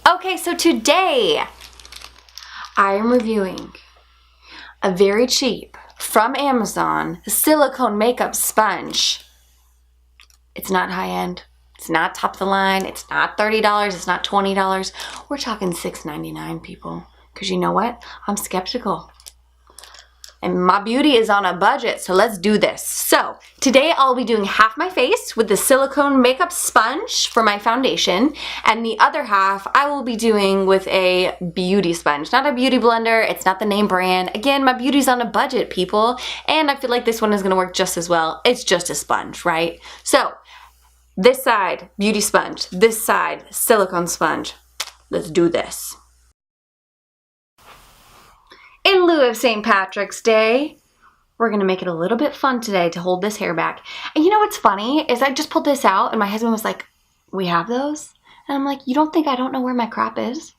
Okay, so today I am reviewing a very cheap, from Amazon, silicone makeup sponge. It's not high-end, it's not top of the line, it's not $30, it's not $20. We're talking $6.99, people. Because you know what? I'm skeptical. And my beauty is on a budget, so let's do this. So, today I'll be doing half my face with the silicone makeup sponge for my foundation, and the other half I will be doing with a beauty sponge. Not a beauty blender, it's not the name brand. Again, my beauty's on a budget, people, and I feel like this one is gonna work just as well. It's just a sponge, right? So, this side, beauty sponge. This side, silicone sponge. Let's do this. In lieu of St. Patrick's Day, we're gonna make it a little bit fun today to hold this hair back. And you know what's funny is I just pulled this out and my husband was like, we have those? And I'm like, you don't think I don't know where my crap is?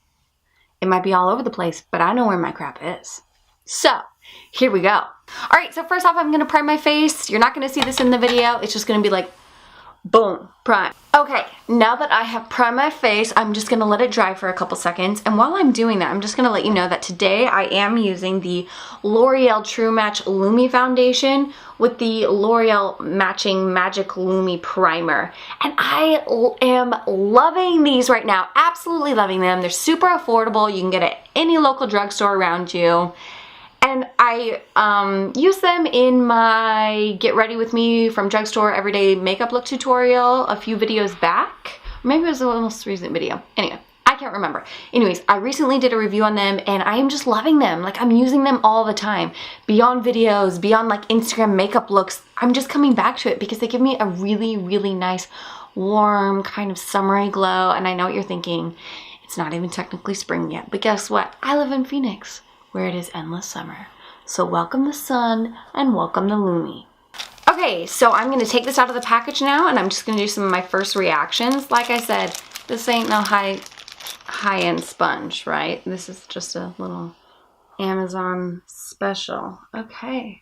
It might be all over the place, but I know where my crap is. So, here we go. All right, so first off, I'm gonna prime my face. You're not gonna see this in the video. It's just gonna be like, boom, prime. Okay, now that I have primed my face, I'm just gonna let it dry for a couple seconds. And while I'm doing that, I'm just gonna let you know that today I am using the L'Oreal True Match Lumi Foundation with the L'Oreal Matching Magic Lumi Primer. And I am loving these right now, absolutely loving them. They're super affordable. You can get it at any local drugstore around you. And I use them in my Get Ready With Me from Drugstore Everyday Makeup Look tutorial a few videos back. Maybe it was the most recent video. Anyway, I can't remember. Anyways, I recently did a review on them and I am just loving them. Like, I'm using them all the time. Beyond videos, beyond like Instagram makeup looks, I'm just coming back to it because they give me a really, really nice, warm, kind of summery glow. And I know what you're thinking. It's not even technically spring yet. But guess what? I live in Phoenix, where it is endless summer. So welcome the sun and welcome the Lumi. Okay, so I'm gonna take this out of the package now and I'm just gonna do some of my first reactions. Like I said, this ain't no high-end sponge, right? This is just a little Amazon special. Okay.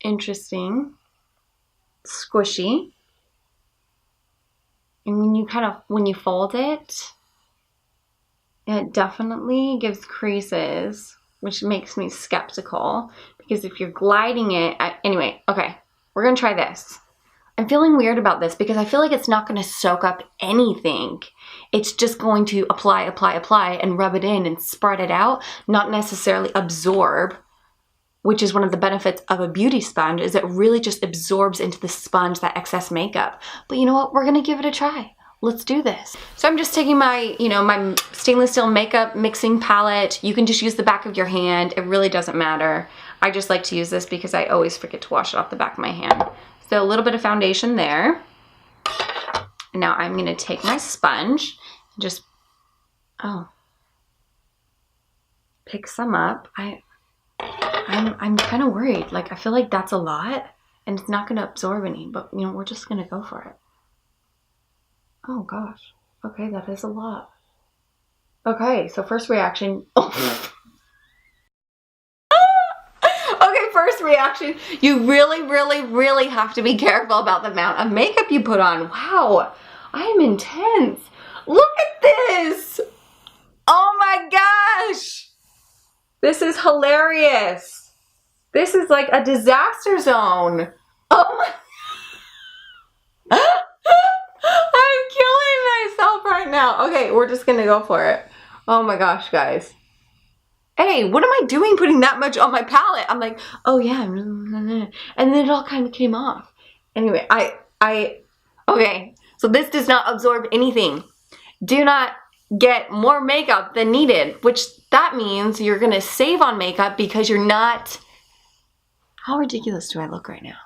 Interesting. Squishy. And when you fold it, it definitely gives creases, which makes me skeptical because if you're gliding it, anyway, okay, we're gonna try this. I'm feeling weird about this because I feel like it's not gonna soak up anything. It's just going to apply, and rub it in and spread it out, not necessarily absorb, which is one of the benefits of a beauty sponge, is it really just absorbs into the sponge that excess makeup. But you know what, we're gonna give it a try. Let's do this. So I'm just taking my, my stainless steel makeup mixing palette. You can just use the back of your hand. It really doesn't matter. I just like to use this because I always forget to wash it off the back of my hand. So a little bit of foundation there. And now I'm gonna take my sponge and just, pick some up. I'm kind of worried. Like, I feel like that's a lot and it's not gonna absorb any, but we're just gonna go for it. Oh gosh, okay, that is a lot. Okay, so first reaction. Okay, first reaction. You really, really, really have to be careful about the amount of makeup you put on. Wow, I am intense. Look at this. Oh my gosh. This is hilarious. This is like a disaster zone. Oh my. I'm killing myself right now. Okay, we're just gonna go for it. Oh my gosh, guys. Hey, what am I doing putting that much on my palette? I'm like, oh yeah, and then it all kind of came off. Anyway, okay, so this does not absorb anything. Do not get more makeup than needed, which that means you're gonna save on makeup because you're not. How ridiculous do I look right now?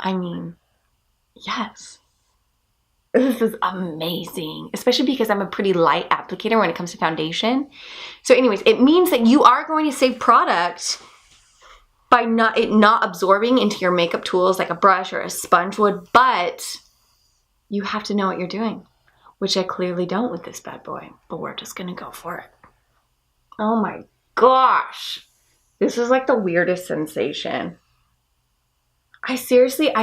I mean, yes. This is amazing, especially because I'm a pretty light applicator when it comes to foundation. So anyways, it means that you are going to save product by not absorbing into your makeup tools like a brush or a sponge would, but you have to know what you're doing, which I clearly don't with this bad boy, but we're just gonna go for it. Oh my gosh. This is like the weirdest sensation. I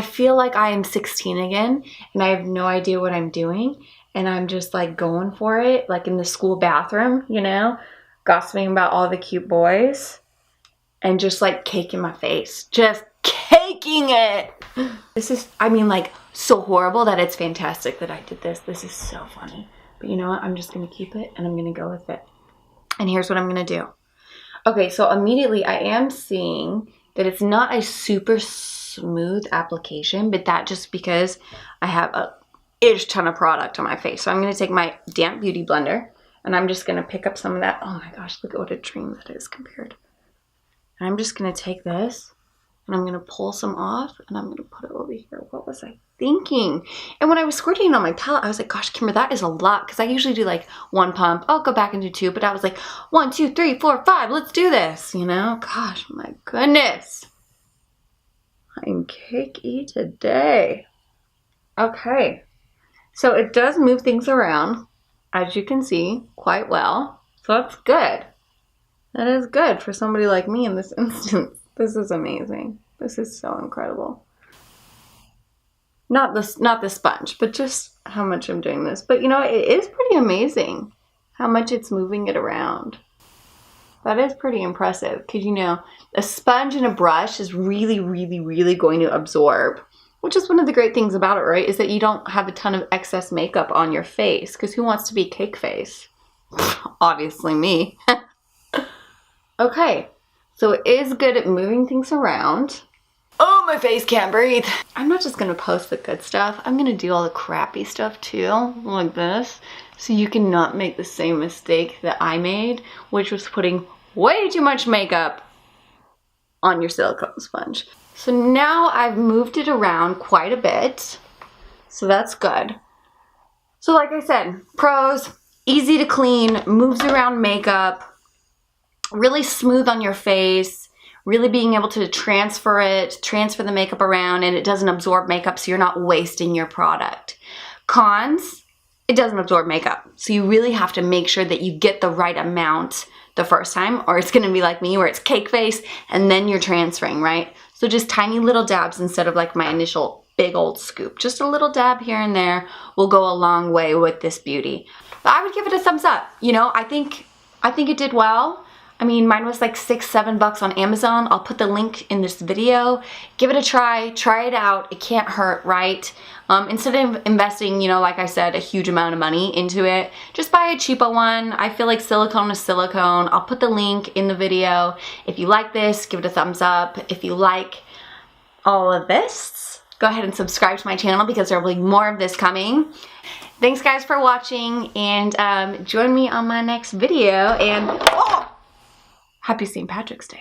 feel like I am 16 again and I have no idea what I'm doing. and I'm just like going for it, like in the school bathroom, you know, gossiping about all the cute boys and just like caking my face, just caking it. This is, I mean, like so horrible that it's fantastic that I did this. This is so funny. But you know what? I'm just going to keep it and I'm going to go with it. And here's what I'm going to do. Okay, so immediately I am seeing that it's not a super smooth application, but that just because I have a ton of product on my face. So I'm going to take my damp beauty blender and I'm just going to pick up some of that. Oh my gosh, look at what a dream that is compared. And I'm just going to take this and I'm going to pull some off and I'm going to put it over here. What was I thinking? And when I was squirting it on my palette, I was like, gosh, Kimber, that is a lot. Because I usually do like 1 pump. I'll go back into 2. But I was like, 1, 2, 3, 4, 5. Let's do this. You know? Gosh, my goodness. I'm cakey today. Okay. So it does move things around, as you can see, quite well. So that's good. That is good for somebody like me in this instance. This is amazing. This is so incredible. Not the sponge, but just how much I'm doing this. But you know, it is pretty amazing how much it's moving it around. That is pretty impressive because, you know, a sponge and a brush is really, really, really going to absorb, which is one of the great things about it, right? Is that you don't have a ton of excess makeup on your face because who wants to be cake face? Obviously me. Okay. So it is good at moving things around. Oh, my face can't breathe. I'm not just gonna post the good stuff. I'm gonna do all the crappy stuff too, like this. So you cannot make the same mistake that I made, which was putting way too much makeup on your silicone sponge. So now I've moved it around quite a bit. So that's good. So like I said, pros, easy to clean, moves around makeup, really smooth on your face, really being able to transfer the makeup around, and it doesn't absorb makeup so you're not wasting your product. Cons, it doesn't absorb makeup. So you really have to make sure that you get the right amount the first time, or it's gonna be like me where it's cake face and then you're transferring, right? So just tiny little dabs instead of like my initial big old scoop. Just a little dab here and there will go a long way with this beauty. But I would give it a thumbs up. You know, I think it did well. I mean, mine was like $6, $7 on Amazon. I'll put the link in this video. Give it a try it out. It can't hurt, right? Instead of investing, you know, like I said, a huge amount of money into it, just buy a cheaper one. I feel like silicone is silicone. I'll put the link in the video. If you like this, give it a thumbs up. If you like all of this, go ahead and subscribe to my channel because there will be more of this coming. Thanks guys for watching, and join me on my next video, and happy St. Patrick's Day.